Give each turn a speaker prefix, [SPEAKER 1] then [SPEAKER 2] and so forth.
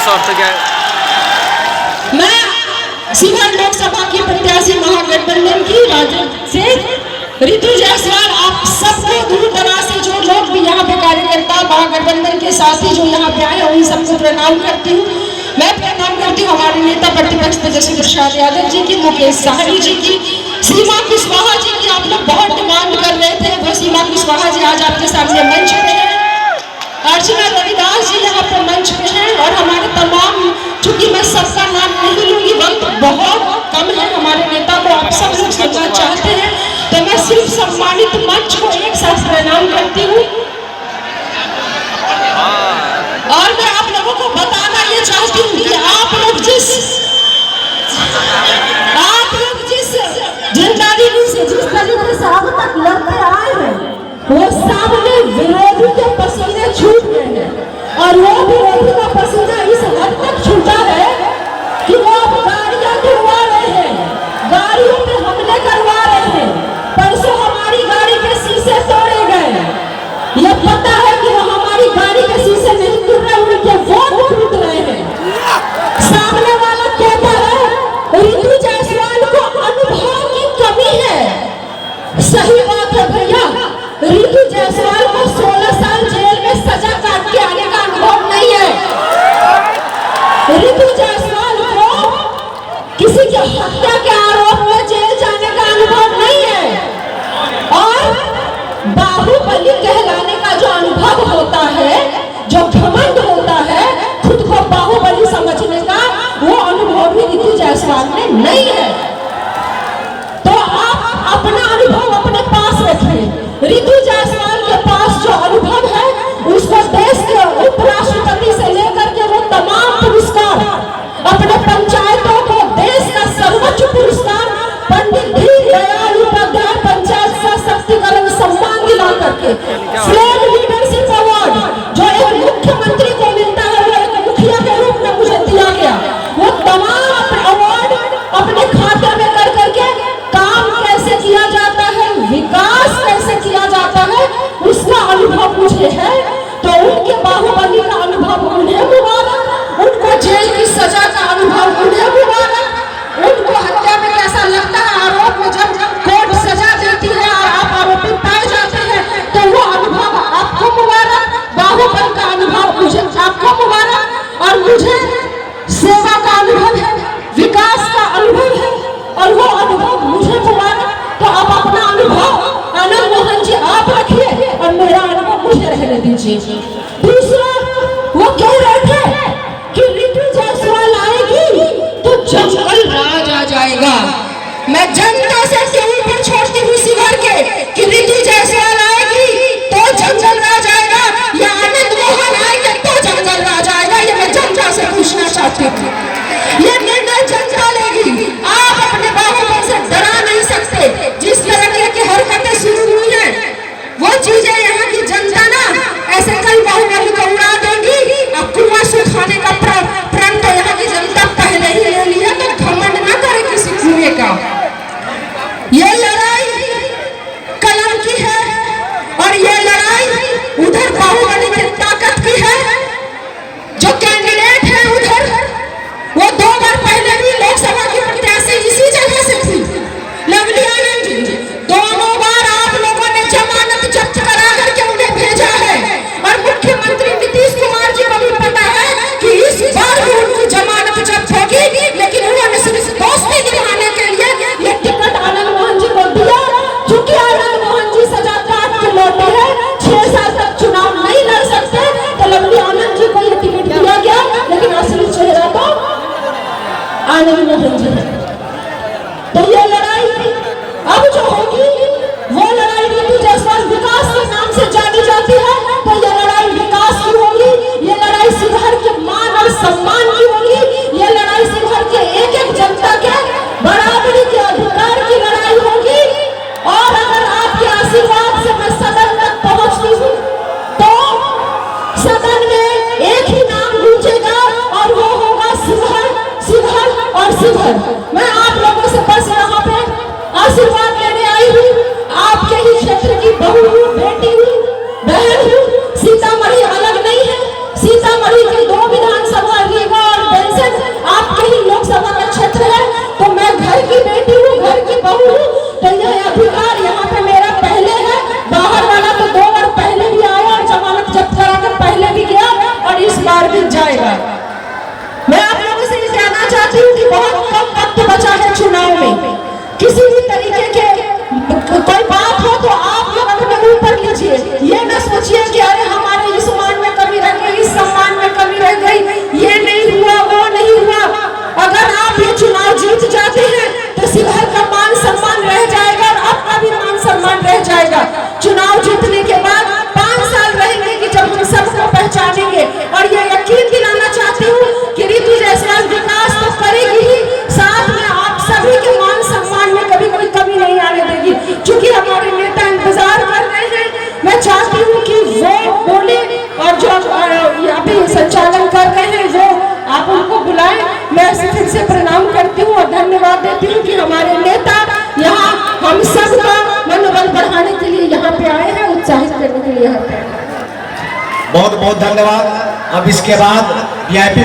[SPEAKER 1] स्वार्थ क्या है?
[SPEAKER 2] मैं शिवहर लोकसभा की प्रत्याशी महागठबंधन की राजद से रितु जायसवाल, आप सबको दूर दराज से जो लोग भी यहाँ पे कार्यकर्ता महागठबंधन के साथी जो यहाँ पे आए उन सबको प्रणाम करती हूँ। मैं प्रणाम करती हूँ हमारे नेता प्रतिपक्ष तेजस्वी प्रसाद यादव जी की, मुकेश सहनी जी की, सीमा कुशवाहा जी की। आप लोग बहुत डिमांड कर रहे थे, वो सीमा कुशवाहा जी आज आपके सामने मंच पे हैं, अर्चना रविदास जी यहाँ पे मंच पे हैं, और हमारे तमाम, चूंकि मैं सबका नाम नहीं लूंगी, वक्त बहुत कम है, हमारे नेता को आप सब लोग सुनना चाहते हैं, तो मैं सिर्फ सम्मानित मंच को एक साथ प्रणाम करती हूँ। और मैं आप लोगों को बताना ये चाहती हूँ कि आप लोग जिस जिंदादिली से जिस तरीके से अब तक लड़ते आए हैं, वो सामने विरोधी के पसीने छूट गए हैं, और वो विरोधी का पसीना इस हद तक छूटा है कि वो अब गाड़ियां गिरवा रहे हैं, गाड़ियों पे हमले करवा रहे हैं। परसों हमारी गाड़ी के शीशे तोड़े गए, ये पता है कि वो हमारी गाड़ी के शीशे नहीं गिर रहे, उनके वोट टूट रहे हैं। सामने वाला कहता है रितु जायसवाल को अनुभव की कमी है। सही बात है भैया, रितु जायसवाल को 16 साल जेल में सजा काट के आने का अनुभव नहीं है। रितु जायसवाल को किसी के हत्या के आरोप में जेल जाने का अनुभव नहीं है, और बाहुबली कहलाने का जो अनुभव होता है, जो घमंड होता है, खुद को बाहुबली समझने का, वो अनुभव भी रितु जायसवाल में नहीं है। तो आप अपना अनुभव अपने पास रखिए। रितु जायसवाल के पास जो अनुभव है, उसको देश के उपराष्ट्रपति से लेकर के वो तमाम पुरस्कार, अपने पंचायतों को देश का सर्वोच्च पुरस्कार पंडित दीनदयाल उपाध्याय पंचायत सशक्तिकरण सम्मान दिला करके, फ्लैग लीडरशिप अवार्ड जो एक मुख्यमंत्री को मिलता है, वो एक मुखिया के रूप में मुझे दिया गया, वो तमाम अवार्ड अपने खाते में कर करके काम कैसे किया जाता है, विकास कैसे किया जाता है, उसका अनुभव मुझे है। तो उनके बाहुबली का अनुभव उन्हें मुबारक, उनको जेल की सजा का अनुभव उन्हें मुबारक, उनको हत्या में कैसा लगता है, आरोप में जब कोर्ट सजा देती है और आप आरोपी पाए जाते हैं, तो वो अनुभव आपको मुबारक, बाहुबली का अनुभव मुझे आपको मुबारक, और मुझे सेवा का अनुभव है, विकास का अनुभव है, और वो अनुभव मुझे मुबारक। तो आप अपना अनुभव आनंद मोहन जी आप रखिए, और मेरा अनुभव मुझे रहने दीजिए। दूसरा, वो कह रहे थे कि रितु जायसवाल आएगी तो जंगल राज आ जाएगा। मैं जनता से टीवी पर छोड़ती हूँ शिवहर के कि रितु जायसवाल आएगी तो जंगल राज आएगा, या आनंद मोहन आएंगे तो जंगल राज आएगा, ये मैं जनता से पूछना चाहती हूँ। ये निर्णय जनता लेगी, आप अपने बाहुबल से डरा नहीं सकते। जिस तरह की हरकतें शुरू हुई हैं, वो चीजें यहाँ की जनता ना ऐसे कई बाहुबली को उड़ा देंगी, अब कुआं सुखाने का प्रण तो यहाँ की जनता पहले ही ले लिया, तो घमंड ना करे किसी कुएं का। ये लड़ाई कलम की है, और ये लड़ाई उधर बाहुबली की ताकत की है। जो कैंडिडेट है उधर, वो 2 बार पहले भी लोकसभा की प्रत्याशी इसी जगह से थी, लवली आनंद जी। दोनों बार आप लोगों ने जमानत जब्त करा करके उन्हें भेजा है, और मुख्यमंत्री नीतीश कुमार जी को भी पता है कि इस बार भी उनकी जमानत जब्त होगी, लेकिन उन्होंने सिर्फ दोस्ती दिखाने के लिए ये टिकट आनंद मोहन जी को दिया। चूंकि आनंद मोहन जी सजा काट के लौटे हैं, 6 साल तक चुनाव नहीं लड़ सकते, तो लवली आनंद जी को ये टिकट दिया गया, लेकिन असली चेहरा तो आनंद मोहन जी है। तो ये लड़ाई अब जो होगी, वो लड़ाई रितु जायसवाल विकास के नाम से जानी जाती है, तो ये लड़ाई विकास की होगी, ये लड़ाई शिवहर के मान और सम्मान की होगी, ये लड़ाई शिवहर के एक एक जनता के बराबरी के अधिकार की लड़ाई होगी। और अगर आपके आशीर्वाद से मैं सदन तक पहुंचती हूँ, तो सदन में एक ही नाम गूंजेगा, और वो होगा शिवहर, शिवहर और शिवहर।
[SPEAKER 1] बहुत बहुत धन्यवाद। अब इसके बाद VIP